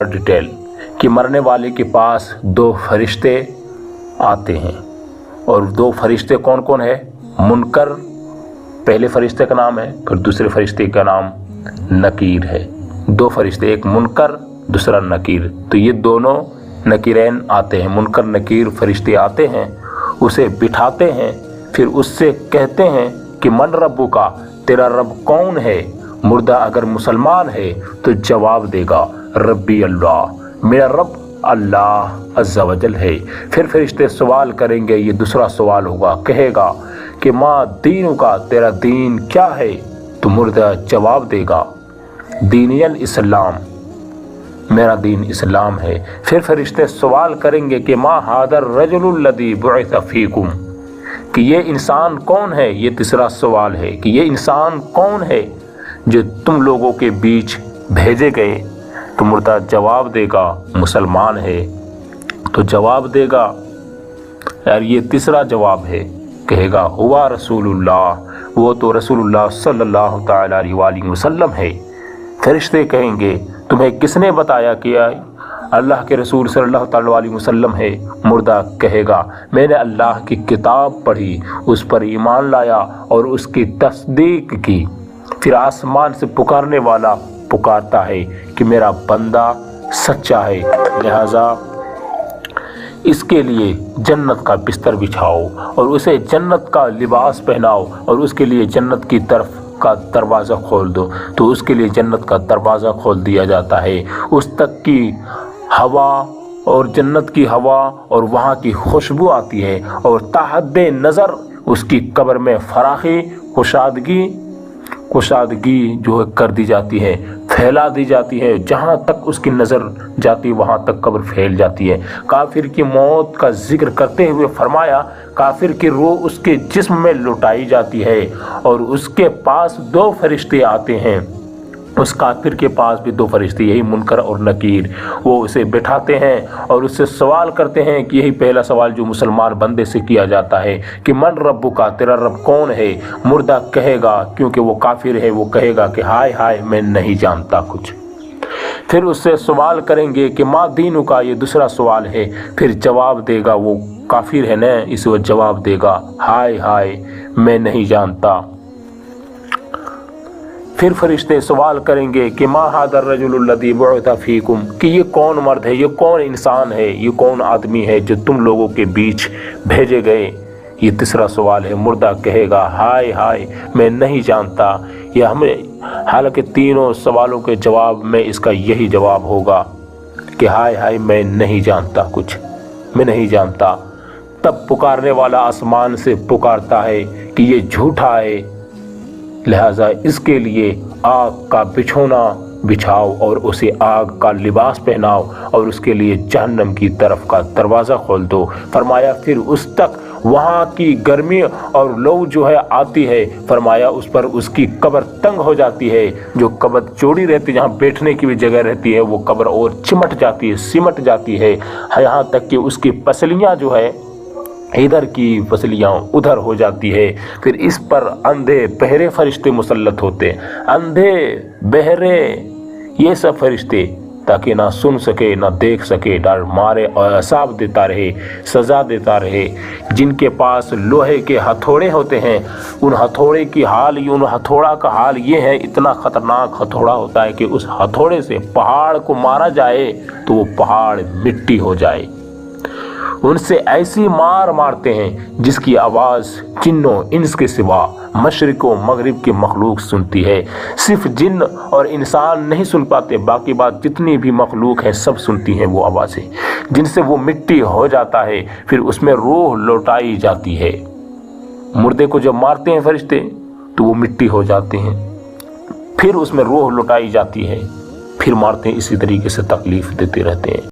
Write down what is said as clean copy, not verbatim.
Detail कि मरने वाले के पास दो फरिश्ते आते हैं, और दो फरिश्ते कौन कौन है? मुनकर पहले फरिश्ते का नाम है, फिर दूसरे फरिश्ते का नाम नकीर है। दो फरिश्ते, एक मुनकर दूसरा नकीर। तो ये दोनों नकीरैन आते हैं, मुनकर नकीर फरिश्ते आते हैं, उसे बिठाते हैं, फिर उससे कहते हैं कि मन रब्बु का, तेरा रब कौन है? मुर्दा अगर मुसलमान है तो जवाब देगा रब्बी अल्लाह, मेरा रब अल्लाह अज़्ज़ा वजल है। फिर फरिश्ते सवाल करेंगे, ये दूसरा सवाल होगा, कहेगा कि माँ दीनु का, तेरा दीन क्या है? तो मुर्दा जवाब देगा दीनियल इस्लाम, मेरा दीन इस्लाम है। फिर फरिश्ते सवाल करेंगे कि माँ हादर रजुलुल लदी बुइथ फीकुम, कि ये इंसान कौन है? ये तीसरा सवाल है कि ये इंसान कौन है जो तुम लोगों के बीच भेजे गए? तो मुर्दा जवाब देगा मुसलमान है। तो जवाब देगा, यार ये तीसरा जवाब है, कहेगा हुआ रसूलुल्लाह, वो तो रसूलुल्लाह सल्लल्लाहु तआला अलैहि वसल्लम है। फरिश्ते कहेंगे तुम्हें किसने बताया कि अल्लाह के रसूल सल्लल्लाहु तआला अलैहि वसल्लम है? मुर्दा कहेगा मैंने अल्लाह की किताब पढ़ी, उस पर ईमान लाया और उसकी तस्दीक की। फिर आसमान से पुकारने वाला पुकारता है कि मेरा बंदा सच्चा है, लिहाजा इसके लिए जन्नत का बिस्तर बिछाओ और उसे जन्नत का लिबास पहनाओ और उसके लिए जन्नत की तरफ का दरवाज़ा खोल दो। तो उसके लिए जन्नत का दरवाज़ा खोल दिया जाता है, उस तक की हवा और जन्नत की हवा और वहाँ की खुशबू आती है, और ताहद्दे नज़र उसकी कब्र में फराखी कुशादगी जो है कर दी जाती है, फैला दी जाती है। जहाँ तक उसकी नज़र जाती है वहाँ तक कब्र फैल जाती है। काफिर की मौत का जिक्र करते हुए फरमाया काफिर की रूह उसके जिस्म में लुटाई जाती है और उसके पास दो फरिश्ते आते हैं। उस काफिर के पास भी दो फरिश्ते, यही मुनकर और नकीर, वो उसे बिठाते हैं और उससे सवाल करते हैं कि यही पहला सवाल जो मुसलमान बंदे से किया जाता है कि मन रब्बु का, तेरा रब कौन है? मुर्दा कहेगा, क्योंकि वो काफिर है, वो कहेगा कि हाय हाय मैं नहीं जानता कुछ। फिर उससे सवाल करेंगे कि माँ दीनु का, ये दूसरा सवाल है। फिर जवाब देगा, वो काफिर है न, इस वक्त जवाब देगा हाय हाय मैं नहीं जानता। फिर फरिश्ते सवाल करेंगे कि माँ हादर रजुलुल लदी बुइथ फीकुम, कि ये कौन मर्द है, ये कौन इंसान है, ये कौन आदमी है जो तुम लोगों के बीच भेजे गए? ये तीसरा सवाल है। मुर्दा कहेगा हाय हाय मैं नहीं जानता। यह हमें, हालांकि तीनों सवालों के जवाब में इसका यही जवाब होगा कि हाय हाय मैं नहीं जानता कुछ, मैं नहीं जानता। तब पुकारने वाला आसमान से पुकारता है कि ये झूठा है, लिहाजा इसके लिए आग का बिछोना बिछाओ और उसे आग का लिबास पहनाओ और उसके लिए जहन्नम की तरफ का दरवाज़ा खोल दो। फरमाया फिर उस तक वहाँ की गर्मी और लौ जो है आती है, फरमाया उस पर उसकी कब्र तंग हो जाती है। जो कब्र चौड़ी रहती है, जहाँ बैठने की भी जगह रहती है, वो कब्र और चिमट जाती है, सिमट जाती है, यहाँ तक कि उसकी पसलियाँ जो है इधर की पसलियाँ उधर हो जाती है। फिर इस पर अंधे बहरे फरिश्ते मुसल्लत होते, अंधे बहरे ये सब फरिश्ते, ताकि ना सुन सके ना देख सके, डर मारे और असाब देता रहे, सज़ा देता रहे। जिनके पास लोहे के हथौड़े होते हैं, उन हथौड़े की हाल, उन हथौड़ा का हाल ये है, इतना ख़तरनाक हथौड़ा होता है कि उस हथौड़े से पहाड़ को मारा जाए तो वो पहाड़ मिट्टी हो जाए। उनसे ऐसी मार मारते हैं जिसकी आवाज़ जिन्नों इंस के सिवा मशरिक व मगरिब की मखलूक सुनती है। सिर्फ जिन्न और इंसान नहीं सुन पाते, बाकी बात जितनी भी मखलूक है सब सुनती हैं वो आवाज़ें, जिनसे वो मिट्टी हो जाता है। फिर उसमें रूह लौटाई जाती है। मुर्दे को जब मारते हैं फरिश्ते तो वो मिट्टी हो जाते हैं, फिर उसमें रूह लौटाई जाती है, फिर मारते हैं, इसी तरीके से तकलीफ़ देते रहते हैं।